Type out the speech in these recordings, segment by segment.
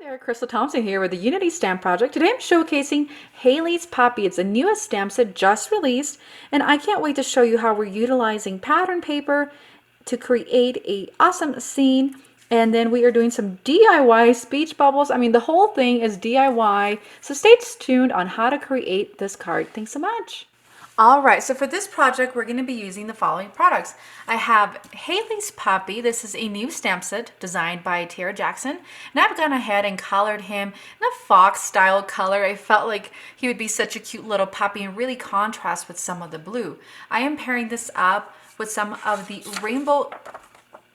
There, Crystal Thompson here with the Unity Stamp Project. Today I'm showcasing Haley's Poppy. It's the newest stamp set just released, and I can't wait to show you how we're utilizing pattern paper to create a awesome scene. And then we are doing some DIY speech bubbles. I mean, the whole thing is DIY, so stay tuned on how to create this card. Thanks so much. All right, so for this project, we're going to be using the following products. I have Haley's Poppy. This is a new stamp set designed by Tara Jackson. And I've gone ahead and colored him in a fox style color. I felt like he would be such a cute little puppy and really contrast with some of the blue. I am pairing this up with some of the rainbow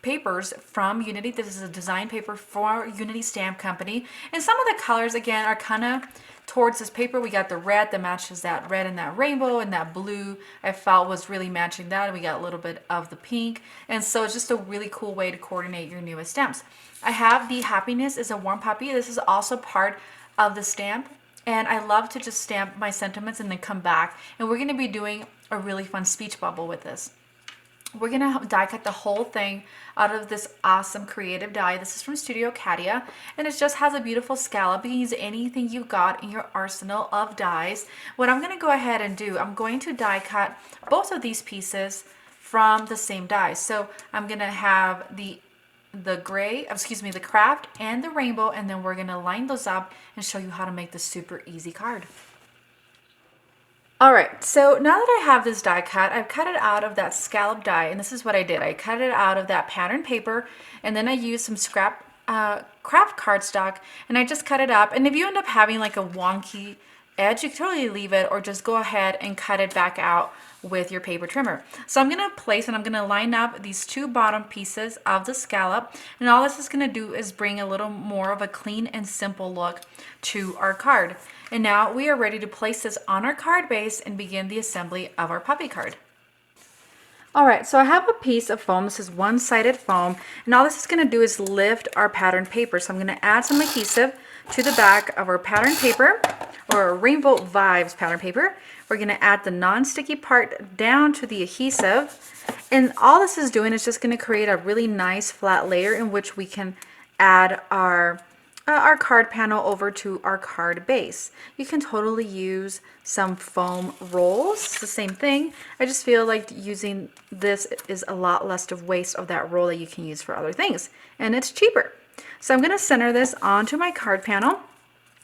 papers from Unity. This is a design paper for Unity Stamp Company. And some of the colors, again, are kind of towards this paper. We got the red that matches that red and that rainbow, and that blue I felt was really matching that. We got a little bit of the pink, and so it's just a really cool way to coordinate your newest stamps. I have the Happiness is a Warm Puppy. This is also part of the stamp, and I love to just stamp my sentiments and then come back, and we're going to be doing a really fun speech bubble with this. We're going to die cut the whole thing out of this awesome creative die. This is from Studio Katia, and it just has a beautiful scallop. You can use anything you've got in your arsenal of dies. What I'm going to go ahead and do, I'm going to die cut both of these pieces from the same die. So I'm going to have the Kraft and the rainbow, and then we're going to line those up and show you how to make this super easy card. All right, so now that I have this die cut, I've cut it out of that scallop die, and this is what I did. I cut it out of that pattern paper, and then I used some scrap Kraft cardstock, and I just cut it up. And if you end up having like a wonky edge, you can totally leave it or just go ahead and cut it back out with your paper trimmer. So I'm going to place and I'm going to line up these two bottom pieces of the scallop, and all this is going to do is bring a little more of a clean and simple look to our card. And now we are ready to place this on our card base and begin the assembly of our puppy card. All right, so I have a piece of foam. This is one-sided foam, and all this is going to do is lift our pattern paper. So I'm going to add some adhesive to the back of our pattern paper, or Rainbow Vibes pattern paper. We're going to add the non-sticky part down to the adhesive, and all this is doing is just going to create a really nice flat layer in which we can add our card panel over to our card base. You can totally use some foam rolls. It's the same thing. I just feel like using this is a lot less of waste of that roll that you can use for other things, and it's cheaper. So I'm going to center this onto my card panel.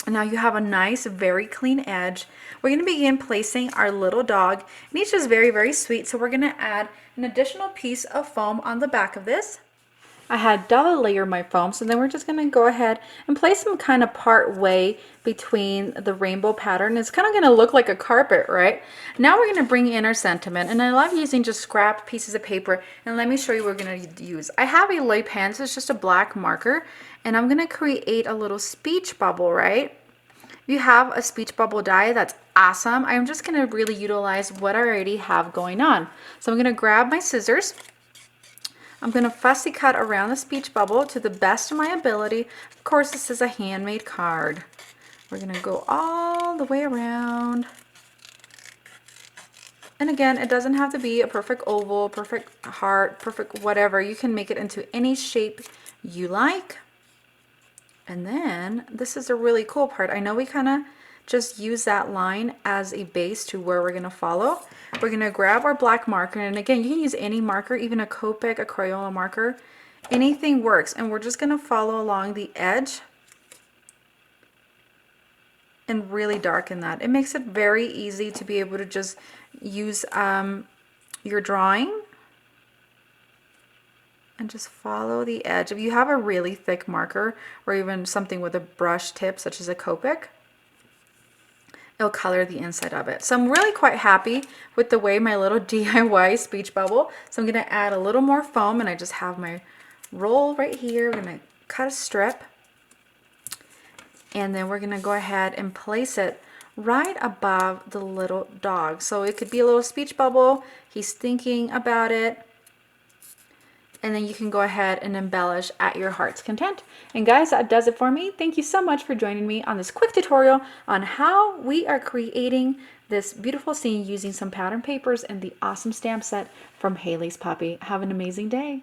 And now you have a nice, very clean edge. We're going to begin placing our little dog, and he's just very, very sweet. So we're going to add an additional piece of foam on the back of this. I had double layer my foam, so then we're just going to go ahead and place them kind of part way between the rainbow pattern. It's kind of going to look like a carpet, right? Now we're going to bring in our sentiment, and I love using just scrap pieces of paper, and let me show you what we're going to use. I have a lay pen, so it's just a black marker, and I'm going to create a little speech bubble, right? If you have a speech bubble die, that's awesome. I'm just going to really utilize what I already have going on. So I'm going to grab my scissors. I'm going to fussy cut around the speech bubble to the best of my ability. Of course, this is a handmade card. We're going to go all the way around. And again, it doesn't have to be a perfect oval, perfect heart, perfect whatever. You can make it into any shape you like. And then this is a really cool part. I know we kind of just use that line as a base to where we're going to follow. We're going to grab our black marker, and again, you can use any marker, even a Copic, a Crayola marker, anything works. And we're just going to follow along the edge and really darken that. It makes it very easy to be able to just use your drawing and just follow the edge. If you have a really thick marker or even something with a brush tip such as a Copic, it'll color the inside of it. So I'm really quite happy with the way my little DIY speech bubble. So I'm going to add a little more foam, and I just have my roll right here. We're going to cut a strip, and then we're going to go ahead and place it right above the little dog. So it could be a little speech bubble. He's thinking about it. And then you can go ahead and embellish at your heart's content. And guys, that does it for me. Thank you so much for joining me on this quick tutorial on how we are creating this beautiful scene using some pattern papers and the awesome stamp set from Haley's Poppy. Have an amazing day.